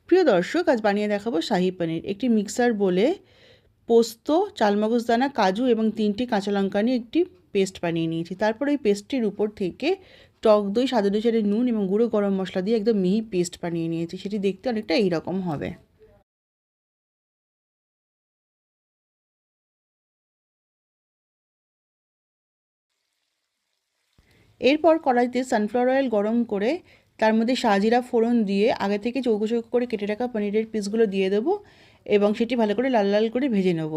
প্রিয় দর্শক, আজ বানিয়ে দেখাবো শাহি পনির। একটি মিক্সার বলে পোস্ত, চালমগজ দানা, কাজু এবং 3টি কাঁচা লঙ্কা নিয়ে একটি পেস্ট বানিয়ে নিয়েছি। তারপর ওই পেস্টটির উপর থেকে টক দই, স্বাদ অনুসারে নুন এবং গুঁড়ো গরম মশলা দিয়ে একদম মিহি পেস্ট বানিয়ে নিয়েছি। সেটি দেখতে অনেকটা এইরকম হবে। এরপর কড়াইতে সানফ্লাওয়ার অয়েল গরম করে তার মধ্যে শাহজিরা ফোড়ন দিয়ে আগে থেকে চৌকো চৌকো করে কেটে রাখা পনিরের পিসগুলো দিয়ে দেবো এবং সেটি ভালো করে লাল লাল করে ভেজে নেব।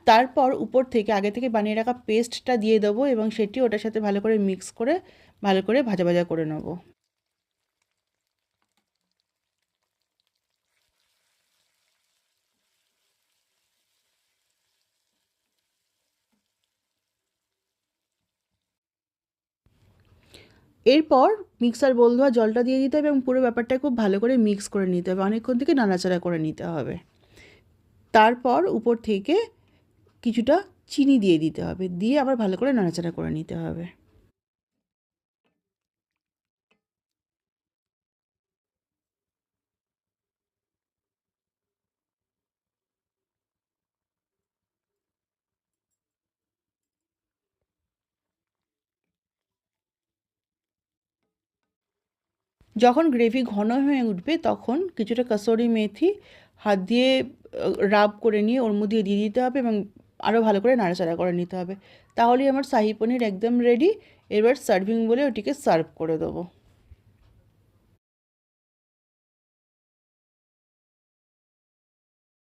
তারপর উপর থেকে আগে থেকে বানিয়ে রাখা পেস্টটা দিয়ে দেবো এবং সেটি ওটার সাথে ভালো করে মিক্স করে ভালো করে ভাজা ভাজা করে নেব। এরপর মিক্সার বোল ধোয়া জলটা দিয়ে দিতে হবে এবং পুরো ব্যাপারটা খুব ভালো করে মিক্স করে নিতে হবে, অনেকক্ষণ থেকে নাড়াচাড়া করে নিতে হবে। তারপর উপর থেকে কিছুটা চিনি দিয়ে দিতে হবে, দিয়ে আবার ভালো করে নাড়াচাড়া করে নিতে হবে। যখন গ্রেভি ঘন হয়ে উঠবে তখন কিছুটা কাসুরি মেথি হাত দিয়ে রাব করে নিয়ে ওর মধ্যে দিয়ে দিতে হবে এবং আরও ভালো করে নাড়াচাড়া করে নিতে হবে। তাহলেই আমার শাহি পনির একদম রেডি। এবার সার্ভিং বলে ওটিকে সার্ভ করে দেবো।